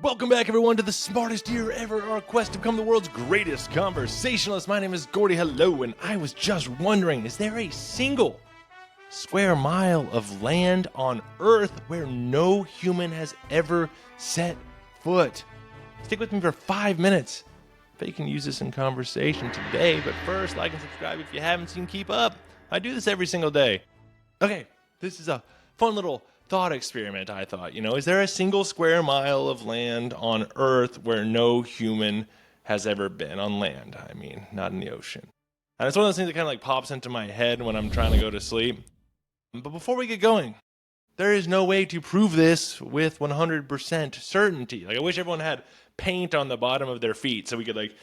Welcome back, everyone, to the smartest year ever, our quest to become the world's greatest conversationalist. My name is Gordy. Hello, and I was just wondering, is there a single square mile of land on Earth where no human has ever set foot? Stick with me for 5 minutes. Bet you can use this in conversation today, but first, like and subscribe if you haven't seen Keep Up. I do this every single day. Okay, this is a fun little thought experiment, I thought. Is there a single square mile of land on Earth where no human has ever been on land? I mean, not in the ocean. And it's one of those things that kind of like pops into my head when I'm trying to go to sleep. But before we get going, there is no way to prove this with 100% certainty. I wish everyone had paint on the bottom of their feet so we could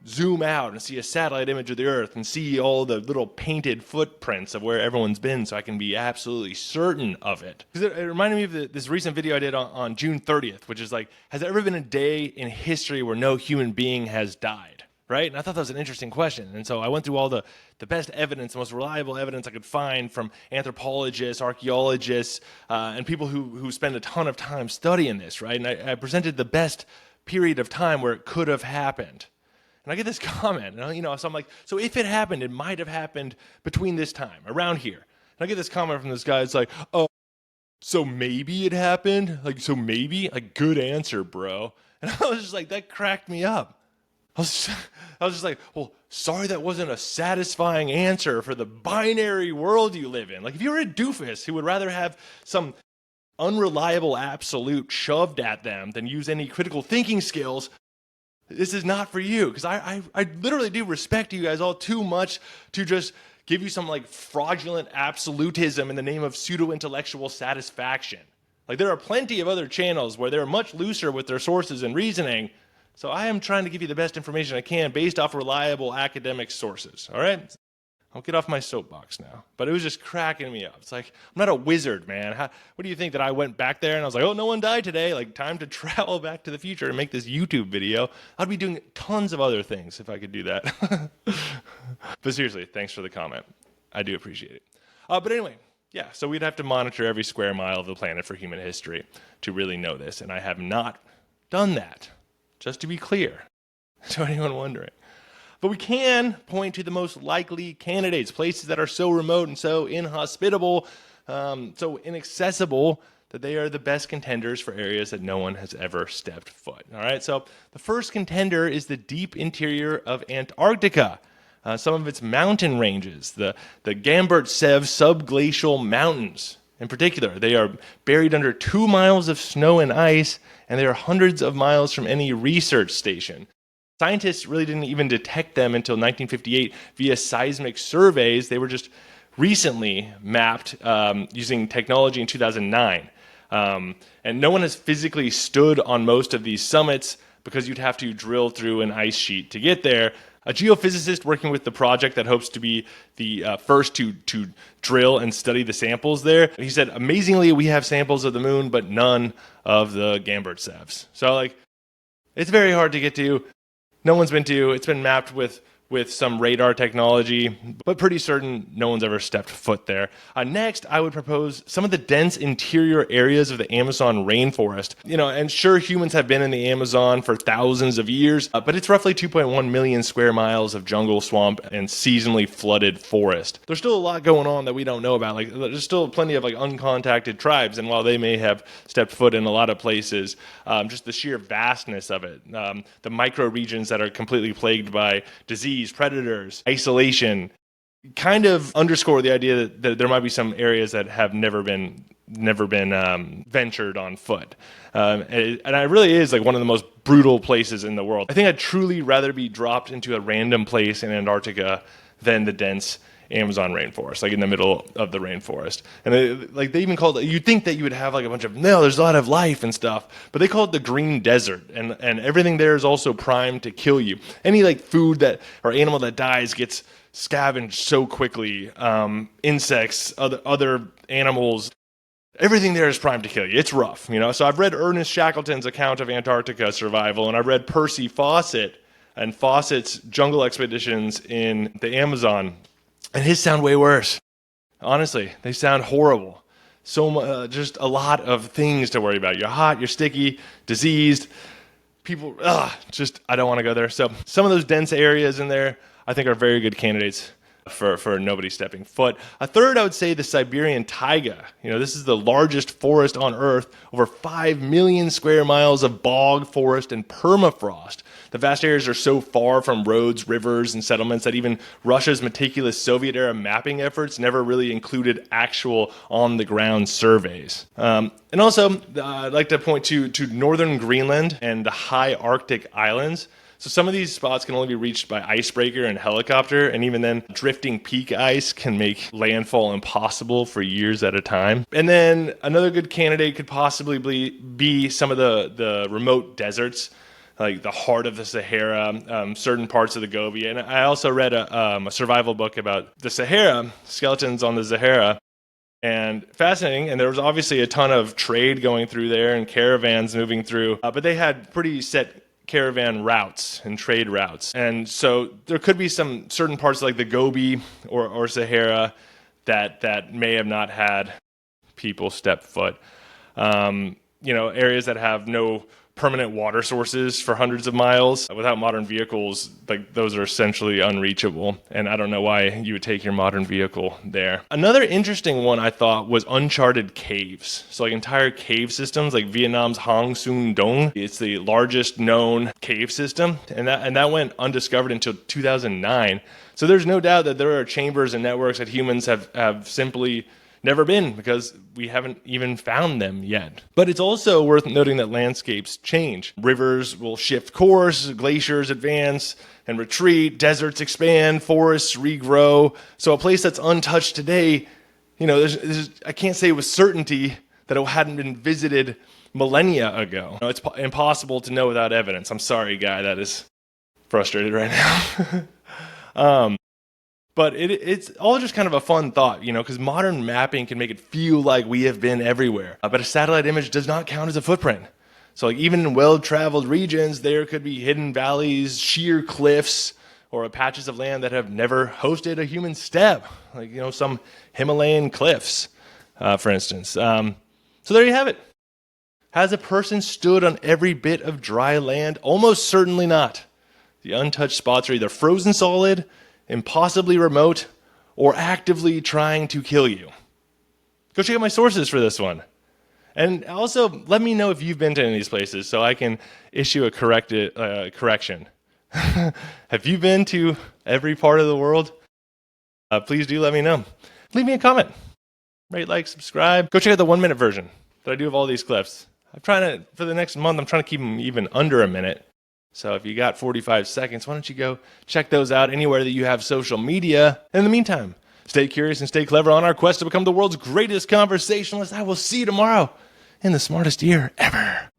zoom out and see a satellite image of the Earth and see all the little painted footprints of where everyone's been so I can be absolutely certain of it. Because it reminded me of this recent video I did on June 30th, which is has there ever been a day in history where no human being has died? Right? And I thought that was an interesting question. And so I went through all the best evidence, the most reliable evidence I could find from anthropologists, archaeologists, and people who spend a ton of time studying this, right? And I presented the best period of time where it could have happened. And I get this comment, so I'm like, so if it happened, it might have happened between this time, around here. And I get this comment from this guy, it's like, oh, so maybe it happened? So maybe? Good answer, bro. And I was just like, that cracked me up. I was just like, well, sorry that wasn't a satisfying answer for the binary world you live in. If you're a doofus who would rather have some unreliable absolute shoved at them than use any critical thinking skills, this is not for you, because I literally do respect you guys all too much to just give you some fraudulent absolutism in the name of pseudo-intellectual satisfaction. There are plenty of other channels where they're much looser with their sources and reasoning, so I am trying to give you the best information I can based off reliable academic sources, all right? I'll get off my soapbox now, but it was just cracking me up. It's I'm not a wizard, man. What do you think, that I went back there and I was like, oh, no one died today, time to travel back to the future and make this YouTube video? I'd be doing tons of other things if I could do that. But seriously, thanks for the comment. I do appreciate it. But anyway, yeah, so we'd have to monitor every square mile of the planet for human history to really know this, and I have not done that, just to be clear, to anyone wondering. But we can point to the most likely candidates, places that are so remote and so inhospitable, so inaccessible, that they are the best contenders for areas that no one has ever stepped foot. All right, so the first contender is the deep interior of Antarctica. Some of its mountain ranges, the Gamburtsev subglacial mountains in particular. They are buried under 2 miles of snow and ice, and they are hundreds of miles from any research station. Scientists really didn't even detect them until 1958 via seismic surveys. They were just recently mapped using technology in 2009. And no one has physically stood on most of these summits because you'd have to drill through an ice sheet to get there. A geophysicist working with the project that hopes to be the first to drill and study the samples there, he said, amazingly, we have samples of the moon, but none of the Gamburtsevs. So, it's very hard to get to. No one's been to. It's been mapped with some radar technology, but pretty certain no one's ever stepped foot there. Next, I would propose some of the dense interior areas of the Amazon rainforest. And sure, humans have been in the Amazon for thousands of years, but it's roughly 2.1 million square miles of jungle, swamp, and seasonally flooded forest. There's still a lot going on that we don't know about. There's still plenty of uncontacted tribes, and while they may have stepped foot in a lot of places, just the sheer vastness of it, the micro regions that are completely plagued by disease, predators, isolation, kind of underscore the idea that there might be some areas that have never been ventured on foot. And it really is one of the most brutal places in the world. I think I'd truly rather be dropped into a random place in Antarctica than the dense Amazon rainforest, in the middle of the rainforest. And they even called it, you'd think that you would have a bunch of, no, there's a lot of life and stuff, but they call it the green desert, and everything there is also primed to kill you. Any food that or animal that dies gets scavenged so quickly. Insects, other animals, everything there is primed to kill you. It's rough, So I've read Ernest Shackleton's account of Antarctica survival, and I've read Percy Fawcett and Fawcett's jungle expeditions in the Amazon. And his sound way worse. Honestly, they sound horrible. just a lot of things to worry about. You're hot, you're sticky, diseased. People, I don't want to go there. So some of those dense areas in there, I think, are very good candidates for nobody stepping foot. A third, I would say, the Siberian Taiga. This is the largest forest on Earth, over 5 million square miles of bog, forest, and permafrost. The vast areas are so far from roads, rivers, and settlements that even Russia's meticulous Soviet-era mapping efforts never really included actual on-the-ground surveys. And also, I'd like to point to northern Greenland and the high Arctic islands. So some of these spots can only be reached by icebreaker and helicopter, and even then, drifting peak ice can make landfall impossible for years at a time. And then another good candidate could possibly be some of the remote deserts, like the heart of the Sahara, certain parts of the Gobi. And I also read a survival book about the Sahara, skeletons on the Sahara. And fascinating, and there was obviously a ton of trade going through there and caravans moving through, but they had pretty set caravan routes and trade routes. And so there could be some certain parts like the Gobi or Sahara that may have not had people step foot. Areas that have no permanent water sources for hundreds of miles. Without modern vehicles, like those are essentially unreachable. And I don't know why you would take your modern vehicle there. Another interesting one I thought was uncharted caves. So like entire cave systems, like Vietnam's Hang Son Doong. It's the largest known cave system, and that went undiscovered until 2009. So there's no doubt that there are chambers and networks that humans have simply never been, because we haven't even found them yet. But it's also worth noting that landscapes change. Rivers will shift course, glaciers advance and retreat, deserts expand, forests regrow. So a place that's untouched today, I can't say with certainty that it hadn't been visited millennia ago. It's impossible to know without evidence. I'm sorry, guy, that is frustrated right now. But it's all just kind of a fun thought, because modern mapping can make it feel like we have been everywhere. But a satellite image does not count as a footprint. So like even in well-traveled regions, there could be hidden valleys, sheer cliffs, or patches of land that have never hosted a human step, like some Himalayan cliffs, for instance. So there you have it. Has a person stood on every bit of dry land? Almost certainly not. The untouched spots are either frozen solid, impossibly remote, or actively trying to kill you. Go check out my sources for this one. And also, let me know if you've been to any of these places so I can issue a correction. Have you been to every part of the world? Please do let me know. Leave me a comment. Rate, like, subscribe. Go check out the 1-minute version that I do of all these clips. For the next month, I'm trying to keep them even under a minute. So if you got 45 seconds, why don't you go check those out anywhere that you have social media. In the meantime, stay curious and stay clever on our quest to become the world's greatest conversationalist. I will see you tomorrow in the smartest year ever.